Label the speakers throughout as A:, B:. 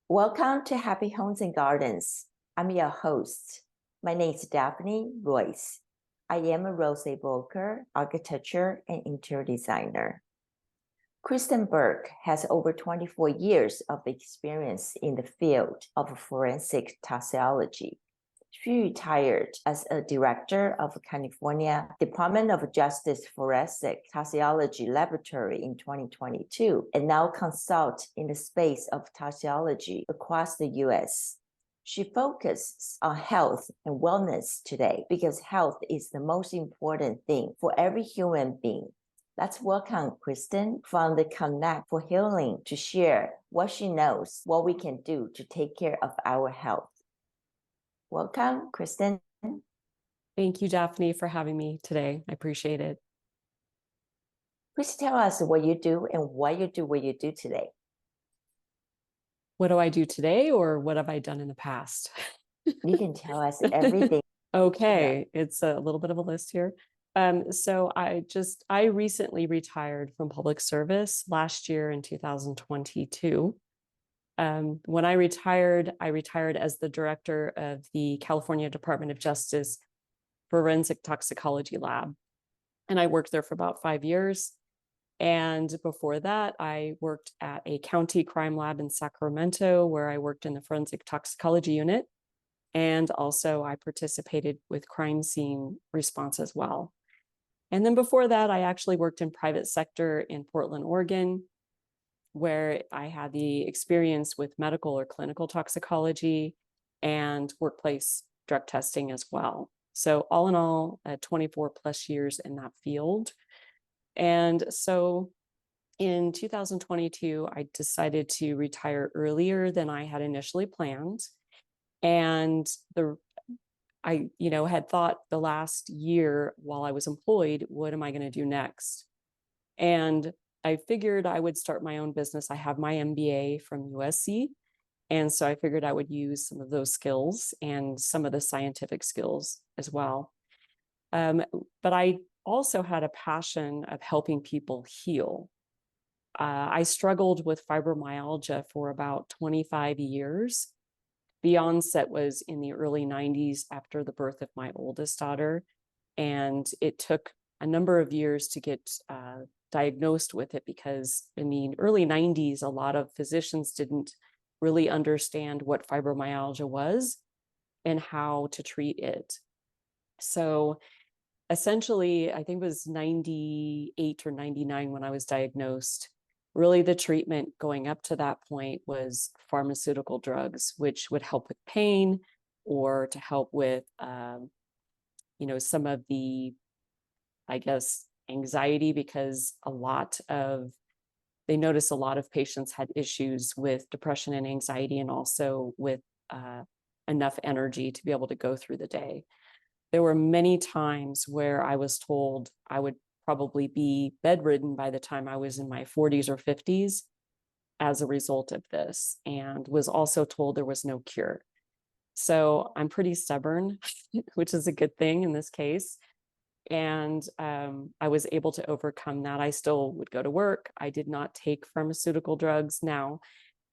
A: Welcome to Happy Homes and Gardens. I'm your host. My name is Daphne Royce. I am a real estate broker, architecture, and interior designer. Kristen Burke has over 24 years of experience in the field of forensic toxicology. She retired as a director of California Department of Justice Forensic Toxicology Laboratory in 2022 and now consults in the space of toxicology across the U.S. She focuses on health and wellness today because health is the most important thing for every human being. Let's welcome Kristen from the Connect4Healing to share what she knows, what we can do to take care of our health. Welcome, Kristen.
B: Thank you, Daphne, for having me today. I appreciate it.
A: Please tell us what you do and why you do what you do today.
B: What do I do today, or what have I done in the past?
A: You can tell us everything.
B: Okay, it's a little bit of a list here. So I recently retired from public service last year in 2022. When I retired as the director of the California Department of Justice Forensic Toxicology Lab. And I worked there for about 5 years. And before that, I worked at a county crime lab in Sacramento, where I worked in the forensic toxicology unit. And also I participated with crime scene response as well. And then before that, I actually worked in private sector in Portland, Oregon, where I had the experience with medical or clinical toxicology and workplace drug testing as well. So all in all, 24 plus years in that field. And so in 2022, I decided to retire earlier than I had initially planned. And I had thought the last year while I was employed, what am I going to do next? And I figured I would start my own business. I have my MBA from USC. And so I figured I would use some of those skills and some of the scientific skills as well. But I also had a passion of helping people heal. I struggled with fibromyalgia for about 25 years. The onset was in the early 90s after the birth of my oldest daughter. And it took a number of years to get diagnosed with it because in the early 90s, a lot of physicians didn't really understand what fibromyalgia was and how to treat it. So essentially, I think it was 98 or 99 when I was diagnosed. Really, the treatment going up to that point was pharmaceutical drugs, which would help with pain or to help with, some of the, I guess, anxiety, because they noticed a lot of patients had issues with depression and anxiety, and also with enough energy to be able to go through the day. There were many times where I was told I would probably be bedridden by the time I was in my 40s or 50s as a result of this, and was also told there was no cure. So I'm pretty stubborn, which is a good thing in this case. And I was able to overcome that. I still would go to work. I did not take pharmaceutical drugs. Now,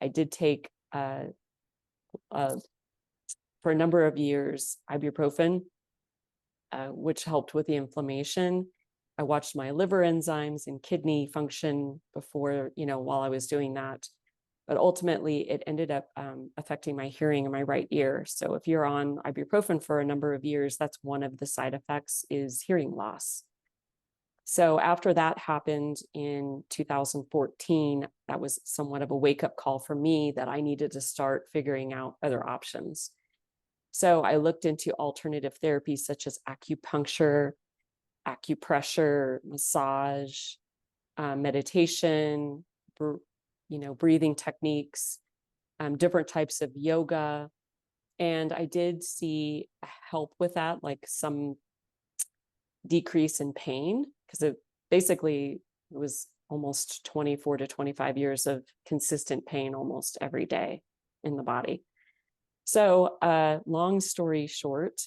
B: I did take, for a number of years, ibuprofen, which helped with the inflammation. I watched my liver enzymes and kidney function before, while I was doing that. But ultimately, it ended up affecting my hearing in my right ear. So if you're on ibuprofen for a number of years, that's one of the side effects, is hearing loss. So after that happened in 2014, that was somewhat of a wake-up call for me that I needed to start figuring out other options. So I looked into alternative therapies such as acupuncture, acupressure, massage, meditation, breathing techniques, different types of yoga. And I did see help with that, like some decrease in pain, because it was almost 24 to 25 years of consistent pain almost every day in the body. So long story short,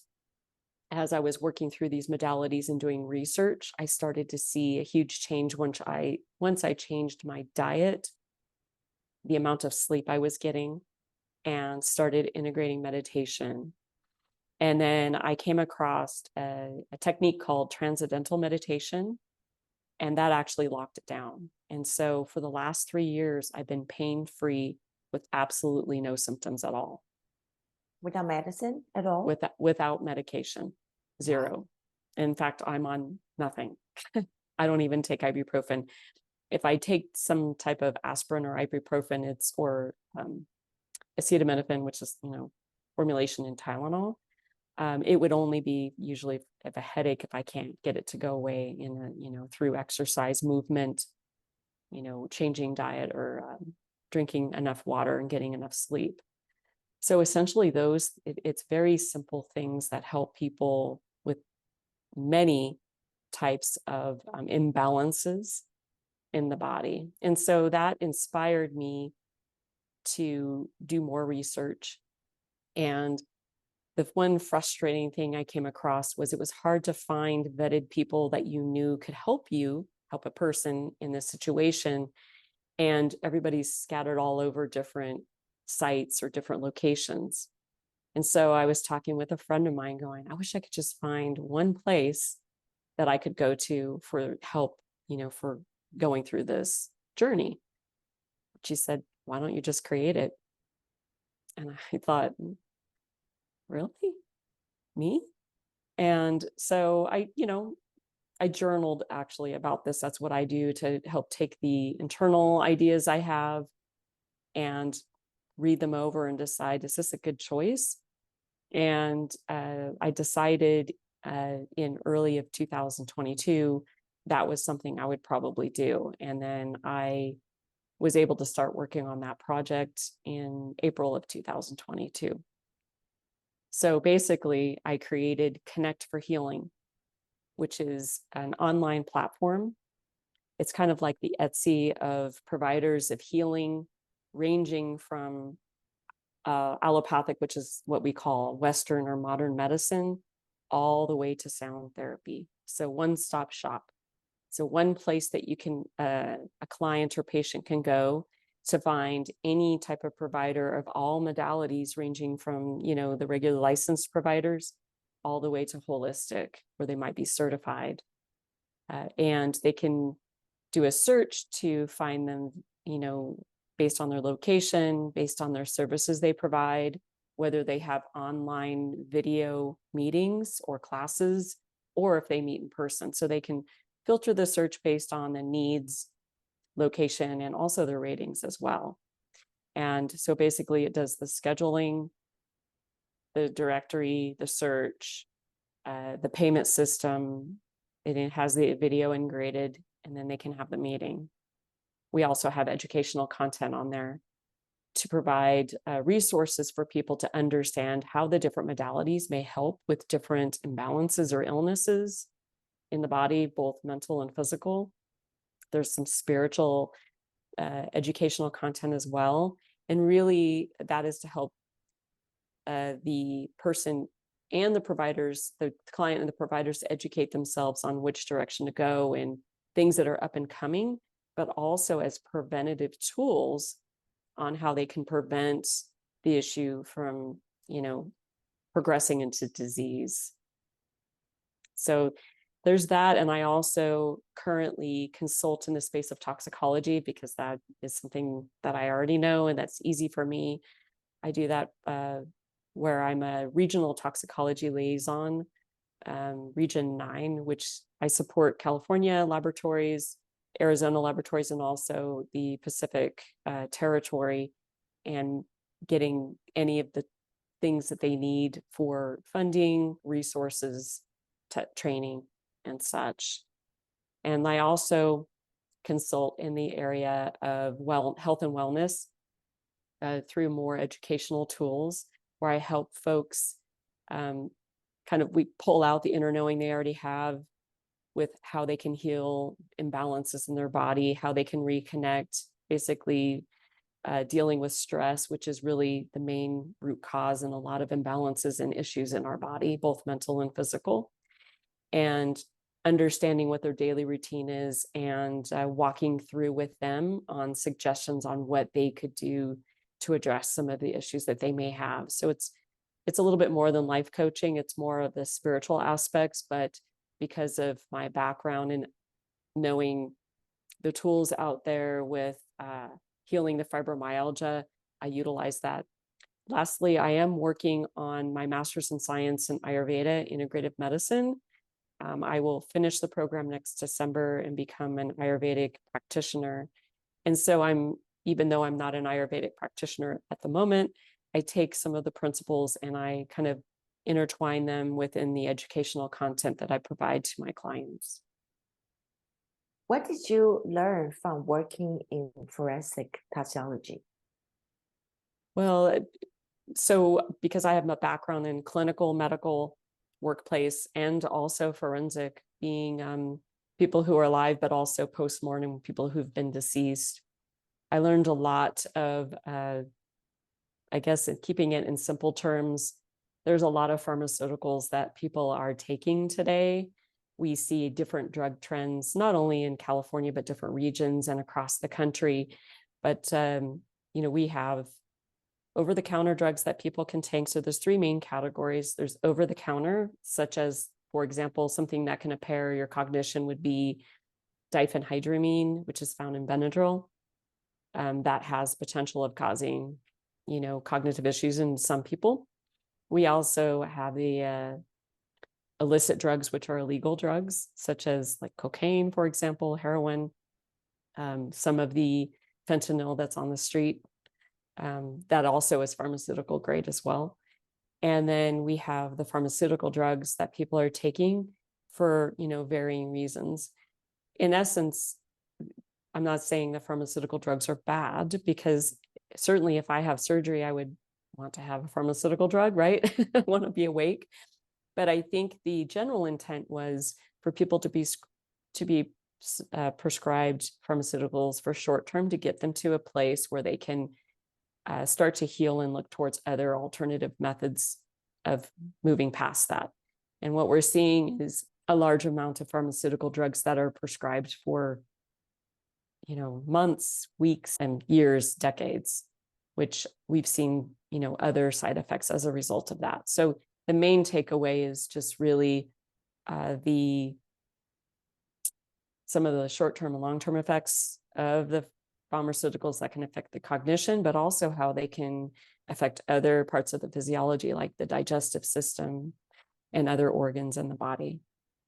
B: as I was working through these modalities and doing research, I started to see a huge change once I changed my diet, the amount of sleep I was getting, and started integrating meditation. And then I came across a technique called transcendental meditation, and that actually locked it down. And so for the last 3 years, I've been pain-free with absolutely no symptoms at all.
A: Without medicine at all?
B: Without medication, zero. In fact, I'm on nothing. I don't even take ibuprofen. If I take some type of aspirin or ibuprofen, or acetaminophen, which is, formulation in Tylenol, it would only be usually if a headache, if I can't get it to go away through exercise, movement, changing diet, or drinking enough water and getting enough sleep. So essentially it's very simple things that help people with many types of imbalances in the body. And so that inspired me to do more research. And the one frustrating thing I came across was it was hard to find vetted people that you knew could help a person in this situation. And everybody's scattered all over different sites or different locations. And so I was talking with a friend of mine going, I wish I could just find one place that I could go to for help, for going through this journey. She said, why don't you just create it? And I thought, really? Me? And so I journaled actually about this. That's what I do to help take the internal ideas I have and read them over and decide, is this a good choice? And I decided in early of 2022, that was something I would probably do. And then I was able to start working on that project in April of 2022. So basically, I created Connect4Healing, which is an online platform. It's kind of like the Etsy of providers of healing, ranging from allopathic, which is what we call Western or modern medicine, all the way to sound therapy. So one-stop shop. So one place that you can, a client or patient can go to find any type of provider of all modalities, ranging from, the regular licensed providers all the way to holistic, where they might be certified. And they can do a search to find them, based on their location, based on their services they provide, whether they have online video meetings or classes, or if they meet in person. So they can filter the search based on the needs, location, and also their ratings as well. And so basically it does the scheduling, the directory, the search, the payment system. It has the video integrated, and then they can have the meeting. We also have educational content on there to provide resources for people to understand how the different modalities may help with different imbalances or illnesses in the body, both mental and physical. There's some spiritual educational content as well. And really that is to help the person and the providers, the client and the providers, to educate themselves on which direction to go and things that are up and coming, but also as preventative tools on how they can prevent the issue from, progressing into disease. So there's that. And I also currently consult in the space of toxicology, because that is something that I already know and that's easy for me. I do that where I'm a regional toxicology liaison, Region 9, which I support California laboratories, Arizona laboratories, and also the Pacific territory, and getting any of the things that they need for funding, resources, training, and such. And I also consult in the area of health and wellness through more educational tools, where I help folks we pull out the inner knowing they already have with how they can heal imbalances in their body, how they can reconnect, basically dealing with stress, which is really the main root cause in a lot of imbalances and issues in our body, both mental and physical, and understanding what their daily routine is, and walking through with them on suggestions on what they could do to address some of the issues that they may have. So it's a little bit more than life coaching. It's more of the spiritual aspects, but because of my background and knowing the tools out there with healing the fibromyalgia, I utilize that. Lastly, I am working on my master's in science in Ayurveda integrative medicine. I will finish the program next December and become an Ayurvedic practitioner. And so even though I'm not an Ayurvedic practitioner at the moment, I take some of the principles and I kind of intertwine them within the educational content that I provide to my clients.
A: What did you learn from working in forensic toxicology?
B: Well, so because I have a background in clinical medical workplace and also forensic, being people who are alive, but also postmortem people who've been deceased, I learned a lot of, I guess, keeping it in simple terms, there's a lot of pharmaceuticals that people are taking today. We see different drug trends, not only in California, but different regions and across the country. But, we have over-the-counter drugs that people can take. So there's three main categories. There's over-the-counter, such as, for example, something that can impair your cognition would be diphenhydramine, which is found in Benadryl. That has potential of causing, cognitive issues in some people. We also have the illicit drugs, which are illegal drugs, such as like cocaine, for example, heroin, some of the fentanyl that's on the street. That also is pharmaceutical grade as well. And then we have the pharmaceutical drugs that people are taking for, varying reasons. In essence, I'm not saying the pharmaceutical drugs are bad, because certainly if I have surgery, I would want to have a pharmaceutical drug, right? I want to be awake. But I think the general intent was for people to be prescribed pharmaceuticals for short term to get them to a place where they can start to heal and look towards other alternative methods of moving past that. And what we're seeing is a large amount of pharmaceutical drugs that are prescribed for, months, weeks, and years, decades, which we've seen, other side effects as a result of that. So the main takeaway is just really some of the short-term and long-term effects of the pharmaceuticals that can affect the cognition, but also how they can affect other parts of the physiology, like the digestive system and other organs in the body,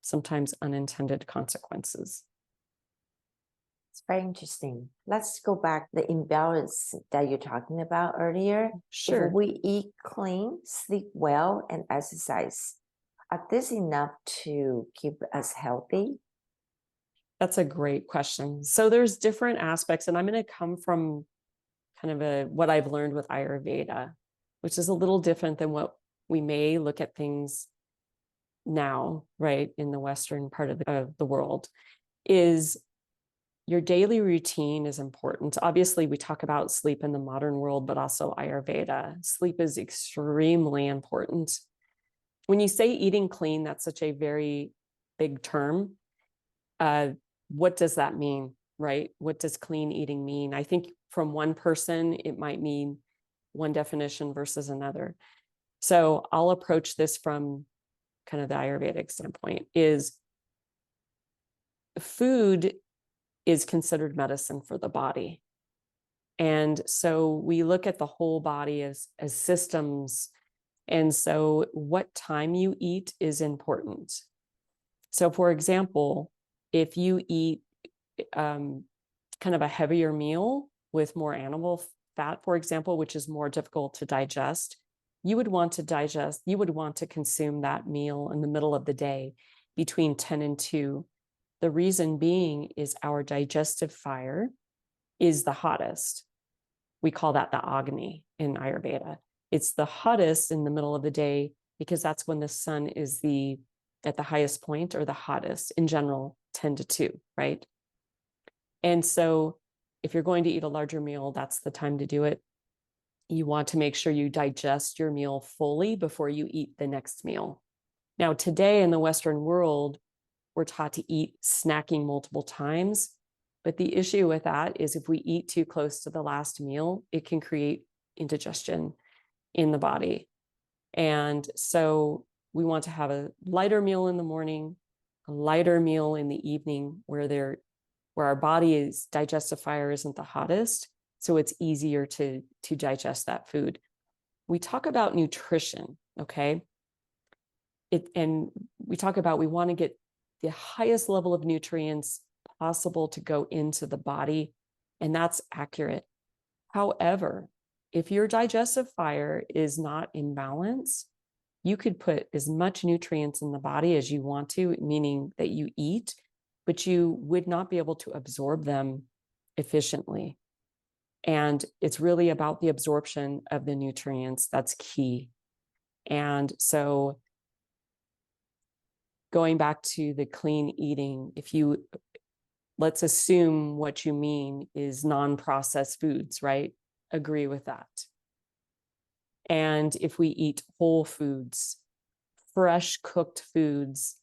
B: sometimes unintended consequences.
A: It's very interesting. Let's go back to the imbalance that you're talking about earlier.
B: Sure.
A: If we eat clean, sleep well, and exercise, are this enough to keep us healthy?
B: That's a great question. So there's different aspects, and I'm going to come from kind of what I've learned with Ayurveda, which is a little different than what we may look at things now, right, in the Western part of the world, is your daily routine is important. Obviously, we talk about sleep in the modern world, but also Ayurveda. Sleep is extremely important. When you say eating clean, that's such a very big term. What does that mean, right? What does clean eating mean? I think from one person, it might mean one definition versus another. So I'll approach this from kind of the Ayurvedic standpoint. Is food is considered medicine for the body. And so we look at the whole body as systems. And so what time you eat is important. So for example, if you eat kind of a heavier meal with more animal fat, for example, which is more difficult to digest, you would want to consume that meal in the middle of the day between 10 and 2. The reason being is our digestive fire is the hottest. We call that the Agni in Ayurveda. It's the hottest in the middle of the day because that's when the sun is at the highest point, or the hottest in general, 10 to 2, right? And so if you're going to eat a larger meal, that's the time to do it. You want to make sure you digest your meal fully before you eat the next meal. Now, today in the Western world, we're taught to eat snacking multiple times. But the issue with that is if we eat too close to the last meal, it can create indigestion in the body. And so we want to have a lighter meal in the morning, a lighter meal in the evening where our body's digestive fire isn't the hottest. So it's easier to digest that food. We talk about nutrition, okay? And we talk about we want to get the highest level of nutrients possible to go into the body, and that's accurate. However, if your digestive fire is not in balance, you could put as much nutrients in the body as you want to, meaning that you eat, but you would not be able to absorb them efficiently. And it's really about the absorption of the nutrients that's key. And so going back to the clean eating, let's assume what you mean is non-processed foods, right? Agree with that. And if we eat whole foods, fresh cooked foods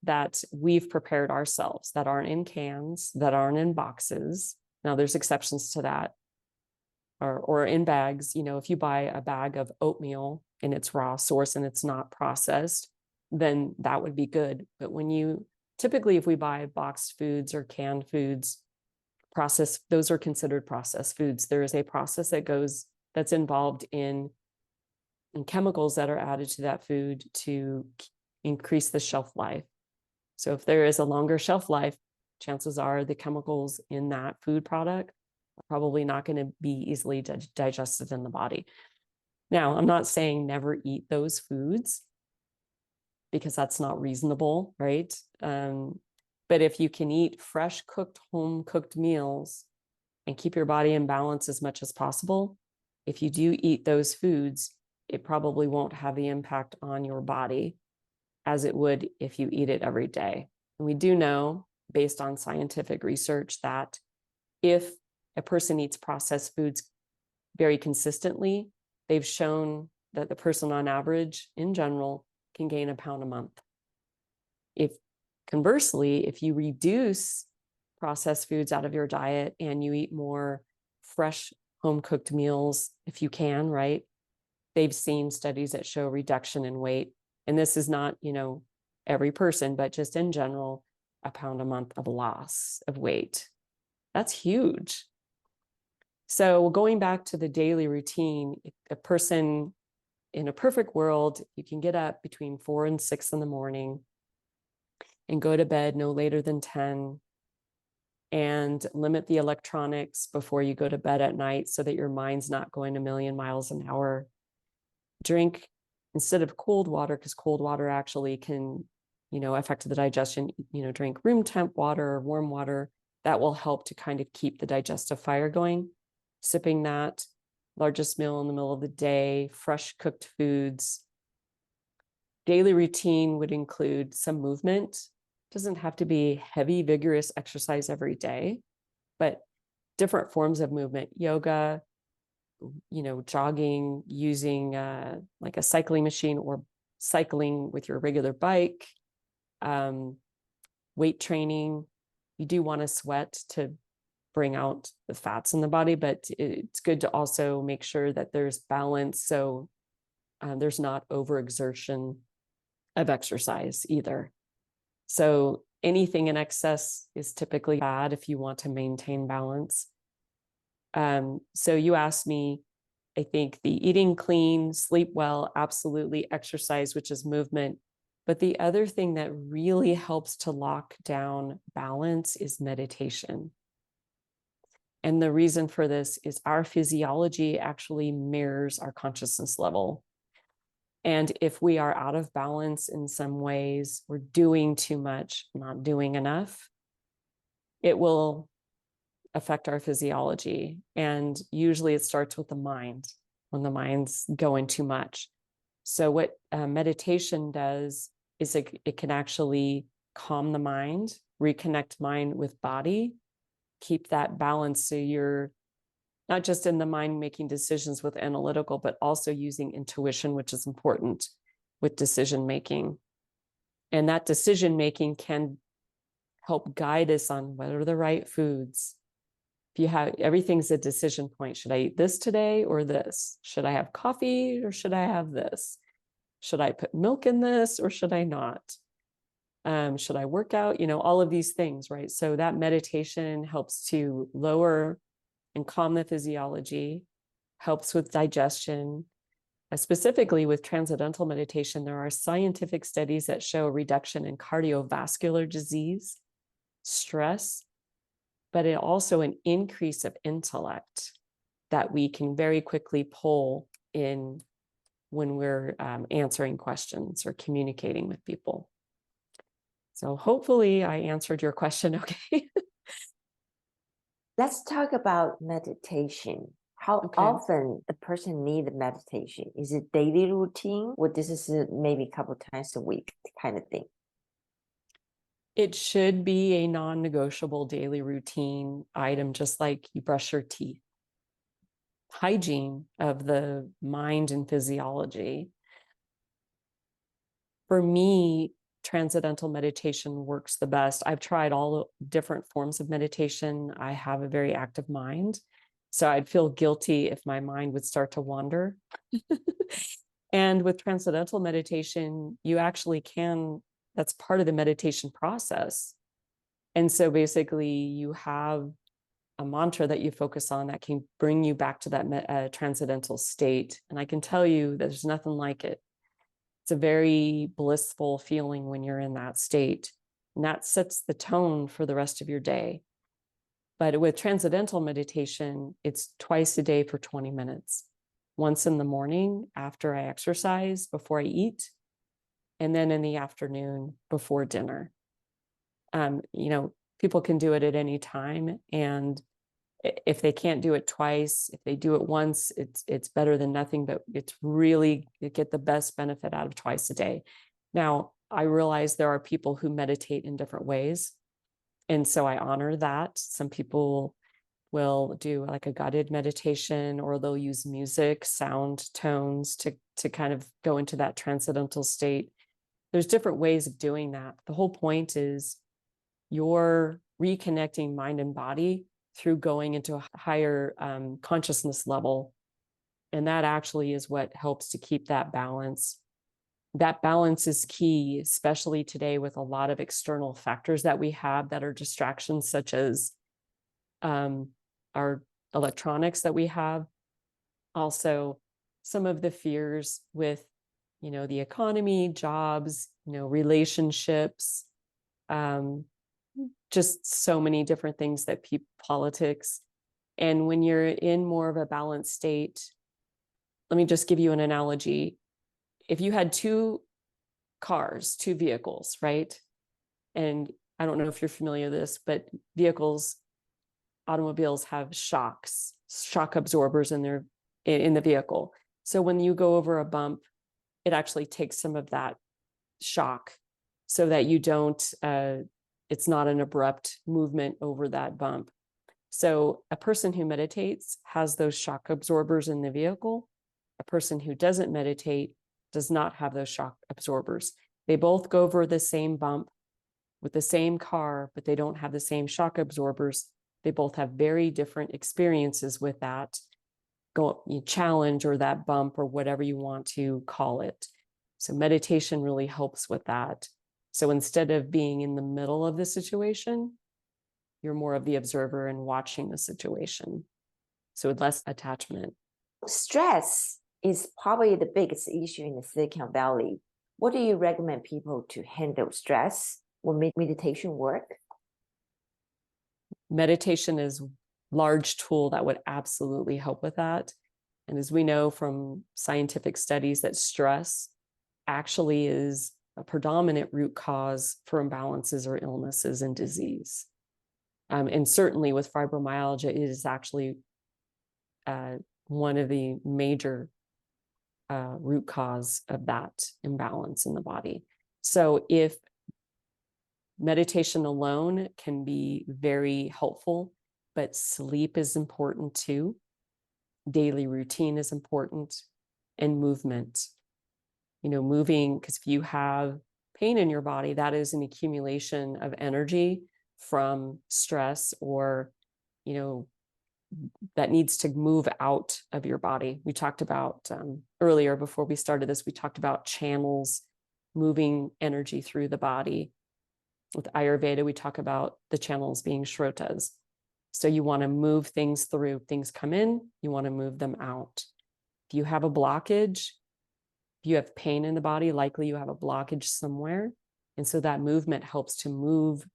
B: that we've prepared ourselves, that aren't in cans, that aren't in boxes. Now there's exceptions to that, or in bags. If you buy a bag of oatmeal in its raw source and it's not processed, then that would be good. But typically if we buy boxed foods or canned foods, those are considered processed foods. There is a process that's involved in chemicals that are added to that food to increase the shelf life. So if there is a longer shelf life, chances are the chemicals in that food product are probably not going to be easily digested in the body. Now, I'm not saying never eat those foods, because that's not reasonable, right? But if you can eat fresh cooked, home cooked meals and keep your body in balance as much as possible, if you do eat those foods, it probably won't have the impact on your body as it would if you eat it every day. And we do know, based on scientific research, that if a person eats processed foods very consistently, they've shown that the person on average, in general, can gain 1 pound a month. Conversely, if you reduce processed foods out of your diet and you eat more fresh home cooked meals, if you can, right? They've seen studies that show reduction in weight. And this is not, every person, but just in general, 1 pound a month of loss of weight. That's huge. So going back to the daily routine, a person in a perfect world, you can get up between 4 and 6 in the morning and go to bed no later than 10, and limit the electronics before you go to bed at night so that your mind's not going a million miles an hour. Drink, instead of cold water, because cold water actually can, affect the digestion, drink room temp water or warm water. That will help to kind of keep the digestive fire going. Sipping that, largest meal in the middle of the day, fresh cooked foods. Daily routine would include some movement. Doesn't have to be heavy, vigorous exercise every day, but different forms of movement, yoga, jogging, using like a cycling machine, or cycling with your regular bike, weight training. You do want to sweat to bring out the fats in the body, but it's good to also make sure that there's balance, so there's not overexertion of exercise either. So anything in excess is typically bad if you want to maintain balance. So you asked me, I think the eating clean, sleep well, absolutely, exercise, which is movement. But the other thing that really helps to lock down balance is meditation. And the reason for this is our physiology actually mirrors our consciousness level. And if we are out of balance in some ways, we're doing too much, not doing enough, it will affect our physiology. And usually it starts with the mind, when the mind's going too much. So what meditation does is it can actually calm the mind, reconnect mind with body, keep that balance, so you're not just in the mind making decisions with analytical, but also using intuition, which is important with decision making. And that decision making can help guide us on what are the right foods. If you have, everything's a decision point. Should I eat this today or this? Should I have coffee or should I have this? Should I put milk in this or should I not? Should I work out? All of these things, right? So that meditation helps to lower and calm the physiology, helps with digestion. Specifically with transcendental meditation, there are scientific studies that show a reduction in cardiovascular disease, stress, but it also an increase of intellect that we can very quickly pull in when we're answering questions or communicating with people. So hopefully I answered your question okay.
A: Let's talk about meditation. How
B: Okay.
A: often a person need meditation? Is it daily routine, or this is maybe a couple times a week kind of thing?
B: It should be a non-negotiable daily routine item, just like you brush your teeth. Hygiene of the mind and physiology. For me, transcendental meditation works the best. I've tried all different forms of meditation. I have a very active mind, so I'd feel guilty if my mind would start to wander. And with transcendental meditation, you actually can, that's part of the meditation process. And so basically you have a mantra that you focus on that can bring you back to that transcendental state. And I can tell you that there's nothing like it. It's a very blissful feeling when you're in that state. And that sets the tone for the rest of your day. But with transcendental meditation, it's twice a day for 20 minutes. Once in the morning after I exercise, before I eat, and then in the afternoon before dinner. People can do it at any time. And if they can't do it twice, if they do it once, it's better than nothing, but it's really, you get the best benefit out of twice a day. Now, I realize there are people who meditate in different ways. And so I honor that. Some people will do like a guided meditation, or they'll use music, sound tones to kind of go into that transcendental state. There's different ways of doing that. The whole point is you're reconnecting mind and body through going into a higher consciousness level. And that actually is what helps to keep that balance. That balance is key, especially today with a lot of external factors that we have that are distractions, such as our electronics that we have. Also, some of the fears with, the economy, jobs, relationships, just so many different things that politics. And when you're in more of a balanced state, let me just give you an analogy. If you had two cars, two vehicles, right? And I don't know if you're familiar with this, but automobiles have shock absorbers in the vehicle. So when you go over a bump, it actually takes some of that shock so that you don't, it's not an abrupt movement over that bump. So a person who meditates has those shock absorbers in the vehicle. A person who doesn't meditate does not have those shock absorbers. They both go over the same bump with the same car, but they don't have the same shock absorbers. They both have very different experiences with that challenge or that bump or whatever you want to call it. So meditation really helps with that. So instead of being in the middle of the situation, you're more of the observer and watching the situation. So with less attachment.
A: Stress is probably the biggest issue in the Silicon Valley. What do you recommend people to handle stress? Will meditation work?
B: Meditation is a large tool that would absolutely help with that. And as we know from scientific studies, that stress actually is a predominant root cause for imbalances or illnesses and disease. And certainly with fibromyalgia, it is actually one of the major root cause of that imbalance in the body. So if meditation alone can be very helpful, but sleep is important too. Daily routine is important, and movement. Moving, because if you have pain in your body, that is an accumulation of energy from stress or, that needs to move out of your body. We talked about earlier, before we started this, we talked about channels moving energy through the body. With Ayurveda, we talk about the channels being shrotas. So you want to move things through. Things come in, you want to move them out. If you have a blockage, if you have pain in the body, likely you have a blockage somewhere. And so that movement helps to move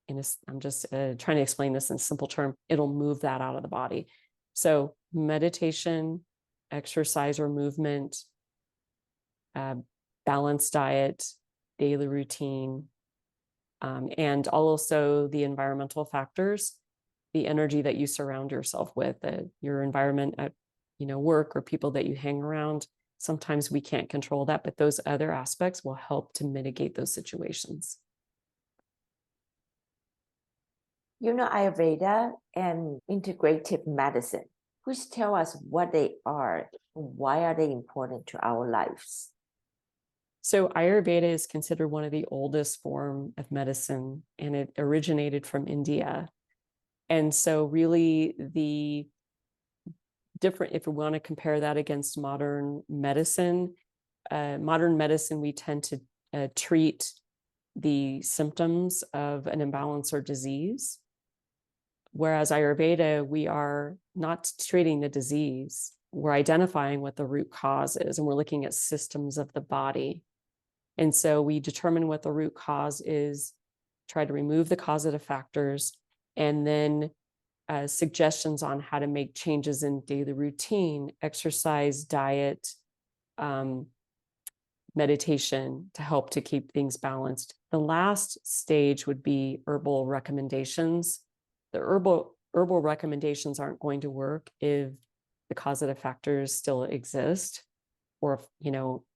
B: I'm just trying to explain this in a simple term. It'll move that out of the body. So meditation, exercise or movement, balanced diet, daily routine, and also the environmental factors, the energy that you surround yourself with, your environment at work or people that you hang around. Sometimes we can't control that, but those other aspects will help to mitigate those situations.
A: Ayurveda and integrative medicine. Please tell us what they are and why are they important to our lives?
B: So Ayurveda is considered one of the oldest form of medicine, and it originated from India. And so really the different, if we want to compare that against modern medicine, we tend to treat the symptoms of an imbalance or disease. Whereas Ayurveda, we are not treating the disease. We're identifying what the root cause is, and we're looking at systems of the body. And so we determine what the root cause is, try to remove the causative factors, and then suggestions on how to make changes in daily routine, exercise, diet, meditation to help to keep things balanced. The last stage would be herbal recommendations. The herbal recommendations aren't going to work if the causative factors still exist, or if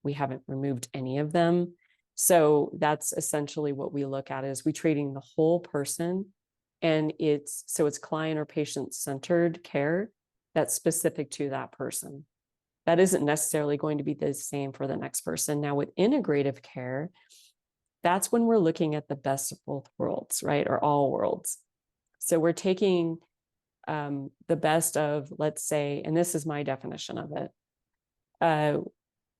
B: we haven't removed any of them. So that's essentially what we look at, is we treating the whole person, and it's client or patient centered care that's specific to that person. That isn't necessarily going to be the same for the next person. Now with integrative care, that's when we're looking at the best of both worlds, right? Or all worlds. So we're taking the best of, let's say, and this is my definition of it,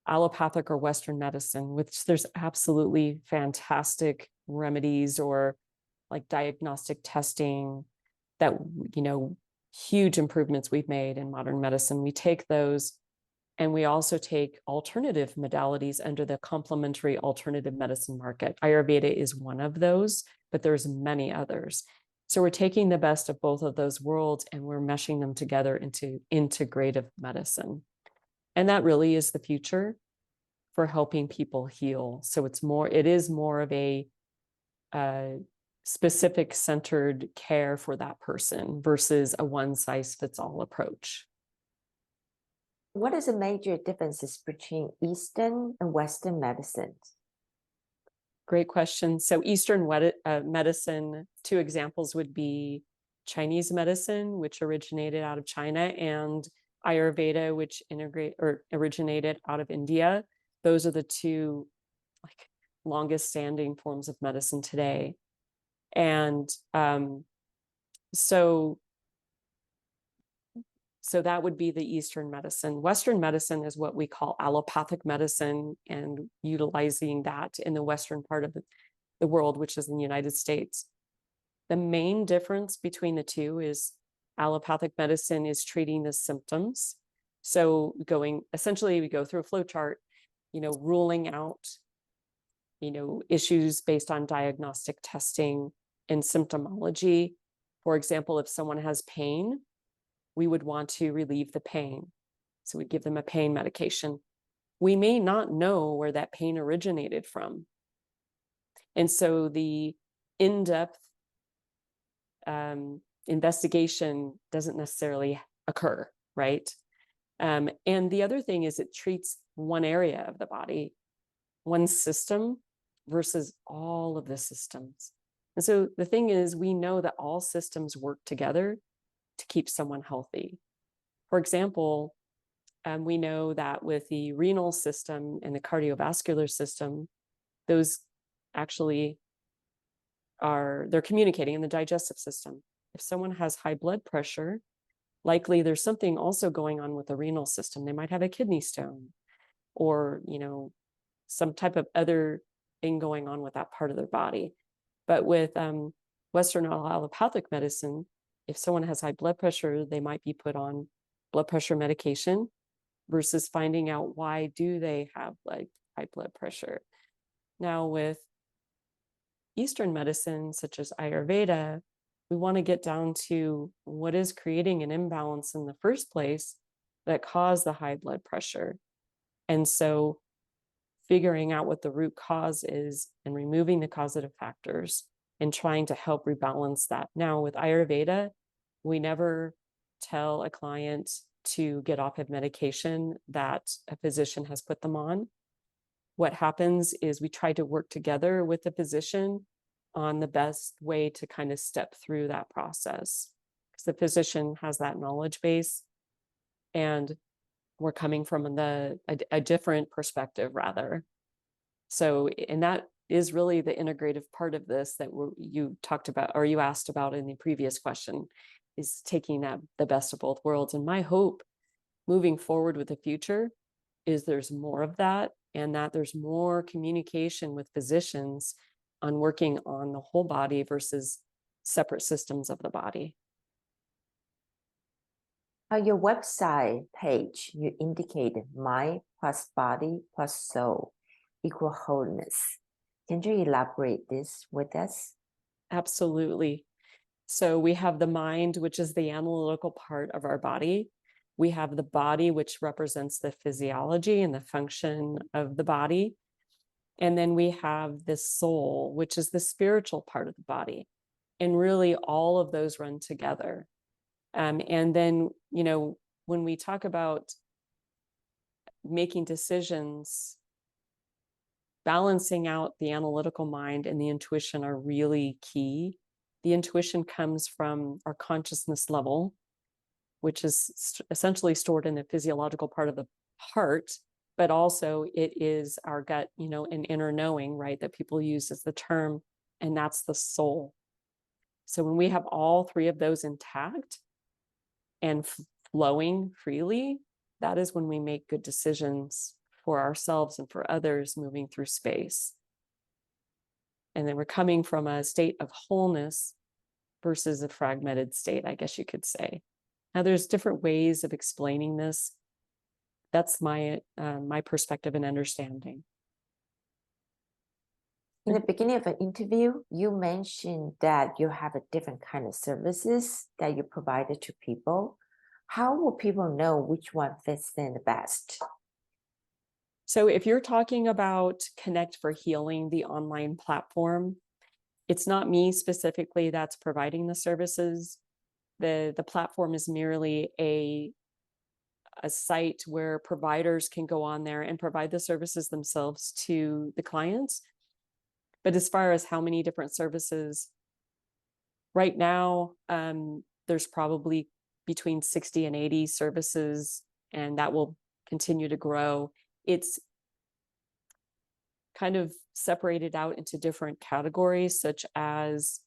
B: allopathic or Western medicine, which there's absolutely fantastic remedies or like diagnostic testing that, huge improvements we've made in modern medicine. We take those, and we also take alternative modalities under the complementary alternative medicine market. Ayurveda is one of those, but there's many others. So we're taking the best of both of those worlds and we're meshing them together into integrative medicine. And that really is the future for helping people heal. So it is more of a specific centered care for that person versus a one-size-fits-all approach.
A: What is the major differences between Eastern and Western medicines?
B: Great question. So Eastern medicine, two examples would be Chinese medicine, which originated out of China, and Ayurveda, which originated out of India. Those are the two longest standing forms of medicine today. And so that would be the Eastern medicine. Western medicine is what we call allopathic medicine, and utilizing that in the Western part of the world, which is in the United States. The main difference between the two is allopathic medicine is treating the symptoms. So essentially we go through a flow chart, ruling out, issues based on diagnostic testing and symptomology. For example, if someone has pain, we would want to relieve the pain. So we give them a pain medication. We may not know where that pain originated from. And so the in-depth investigation doesn't necessarily occur, right? And the other thing is it treats one area of the body, one system versus all of the systems. And so the thing is, we know that all systems work together to keep someone healthy. For example, we know that with the renal system and the cardiovascular system, those actually they're communicating in the digestive system. If someone has high blood pressure, likely there's something also going on with the renal system. They might have a kidney stone or, some type of other thing going on with that part of their body. But with Western allopathic medicine, if someone has high blood pressure, they might be put on blood pressure medication versus finding out why do they have like high blood pressure. Now with Eastern medicine, such as Ayurveda, we want to get down to what is creating an imbalance in the first place that caused the high blood pressure. And so figuring out what the root cause is and removing the causative factors and trying to help rebalance that. Now with Ayurveda, we never tell a client to get off of medication that a physician has put them on. What happens is we try to work together with the physician on the best way to kind of step through that process, because the physician has that knowledge base and we're coming from a different perspective rather. So, and that is really the integrative part of this that you talked about, or you asked about in the previous question, is taking that the best of both worlds. And my hope moving forward with the future is there's more of that, and that there's more communication with physicians on working on the whole body versus separate systems of the body.
A: On your website page, you indicate mind plus body plus soul equal wholeness. Can you elaborate this with us?
B: Absolutely. So we have the mind, which is the analytical part of our body. We have the body, which represents the physiology and the function of the body. And then we have the soul, which is the spiritual part of the body. And really all of those run together. And then, when we talk about making decisions, balancing out the analytical mind and the intuition are really key. The intuition comes from our consciousness level, which is essentially stored in the physiological part of the heart, but also it is our gut, an inner knowing, right, that people use as the term, and that's the soul. So when we have all three of those intact and flowing freely, that is when we make good decisions for ourselves and for others moving through space. And then we're coming from a state of wholeness versus a fragmented state, I guess you could say. Now, there's different ways of explaining this. That's my perspective and understanding.
A: In the beginning of the interview, you mentioned that you have a different kind of services that you provided to people. How will people know which one fits them the best?
B: So if you're talking about Connect4Healing, the online platform, it's not me specifically that's providing the services. The platform is merely a site where providers can go on there and provide the services themselves to the clients. But as far as how many different services, right now, there's probably between 60 and 80 services, and that will continue to grow. It's kind of separated out into different categories, such as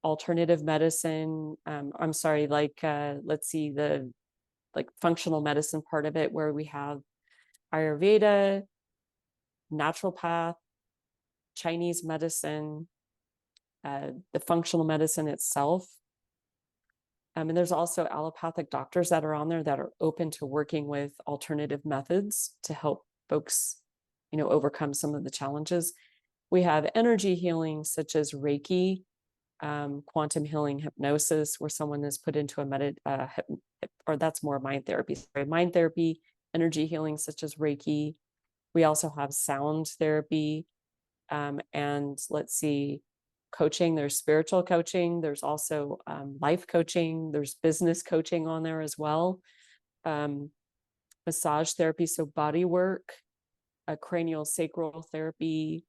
B: alternative medicine. Let's see, the functional medicine part of it, where we have Ayurveda, naturopath, Chinese medicine, the functional medicine itself. And there's also allopathic doctors that are on there that are open to working with alternative methods to help folks, overcome some of the challenges. We have energy healing, such as Reiki, quantum healing, hypnosis, where someone is put into or that's more mind therapy. Mind therapy, energy healing, such as Reiki. We also have sound therapy, and let's see, coaching. There's spiritual coaching. There's also life coaching. There's business coaching on there as well. Massage therapy, so body work, cranial sacral therapy.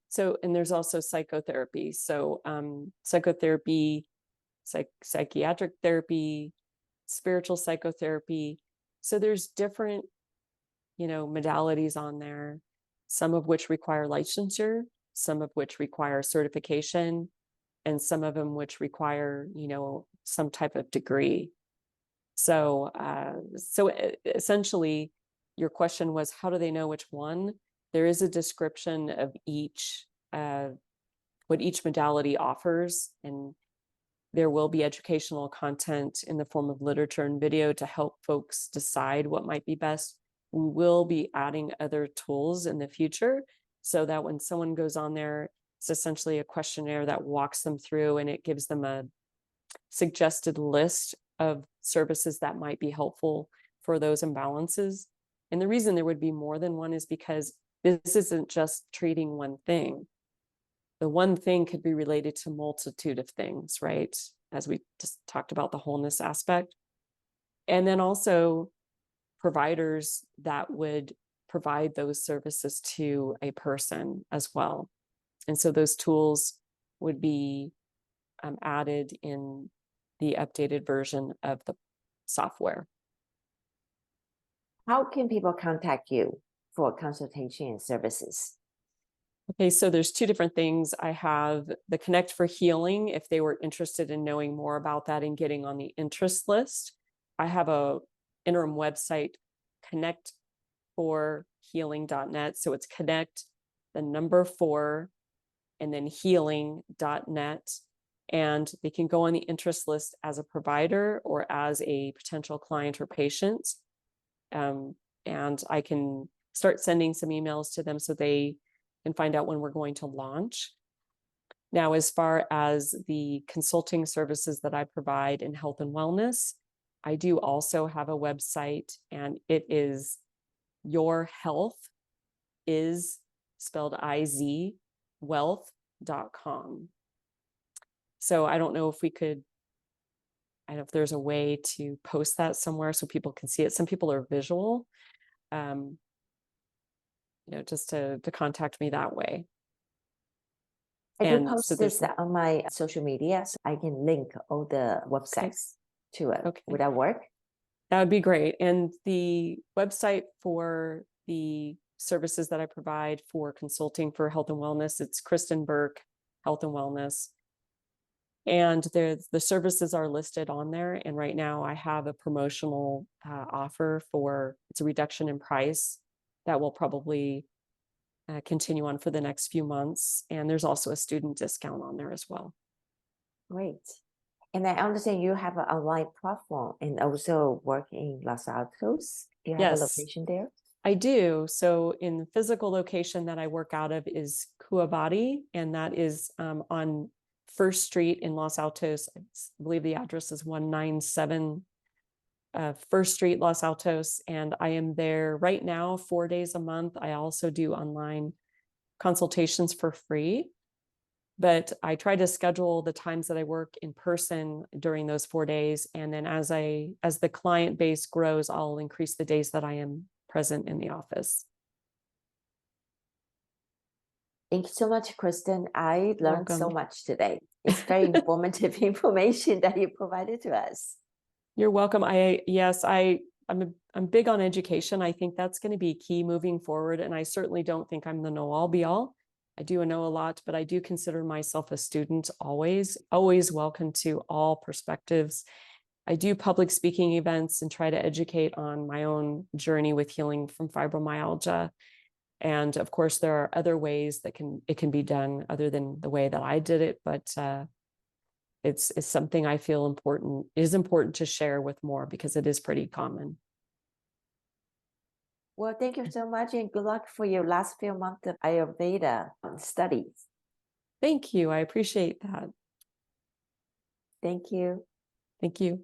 B: So, and there's also psychotherapy. So psychotherapy, psychiatric therapy, spiritual psychotherapy. So there's different, modalities on there, some of which require licensure, some of which require certification. and some of them which require, some type of degree. So, essentially, your question was, how do they know which one? There is a description of each, what each modality offers, and there will be educational content in the form of literature and video to help folks decide what might be best. We will be adding other tools in the future so that when someone goes on there, it's essentially a questionnaire that walks them through and it gives them a suggested list of services that might be helpful for those imbalances. And the reason there would be more than one is because this isn't just treating one thing. The one thing could be related to a multitude of things, right? As we just talked about the wholeness aspect. And then also providers that would provide those services to a person as well. And so those tools would be added in the updated version of the software.
A: How can people contact you for consultation and services?
B: Okay, so there's two different things. I have the Connect4Healing, if they were interested in knowing more about that and getting on the interest list. I have a interim website, Connect4Healing.net. So it's connect, the number 4, and then healing.net. And they can go on the interest list as a provider or as a potential client or patient. And I can start sending some emails to them so they can find out when we're going to launch. Now, as far as the consulting services that I provide in health and wellness, I do also have a website, and it is Your Health Is, spelled IZ, wealth.com. So I don't know if there's a way to post that somewhere so people can see it. Some people are visual, just to contact me that way.
A: I do
B: And
A: post
B: so
A: this on my social media, so I can link all the websites to it.
B: Okay.
A: Would that work?
B: That would be great. And the website for the services that I provide for consulting for health and wellness, it's Kristen Burke Health and Wellness. And the services are listed on there. And right now I have a promotional offer it's a reduction in price that will probably continue on for the next few months. And there's also a student discount on there as well.
A: Great. And I understand you have an online platform and also work in Los Altos. You have a location there?
B: I do. So in the physical location that I work out of is Cuabati, and that is on First Street in Los Altos. I believe the address is 197 First Street, Los Altos. And I am there right now 4 days a month. I also do online consultations for free, but I try to schedule the times that I work in person during those 4 days. And then as the client base grows, I'll increase the days that I am present in the office.
A: Thank you so much, Kristen. I learned so
B: Welcome.
A: much today. It's very informative information that you provided to us.
B: You're welcome. I'm big on education. I think that's going to be key moving forward. And I certainly don't think I'm the know-all be-all. I do know a lot, but I do consider myself a student always welcome to all perspectives. I do public speaking events and try to educate on my own journey with healing from fibromyalgia. And of course, there are other ways that it can be done other than the way that I did it. But it's something I feel is important to share with more because it is pretty common.
A: Well, thank you so much and good luck for your last few months of Ayurveda studies.
B: Thank you. I appreciate that.
A: Thank you.
B: Thank you.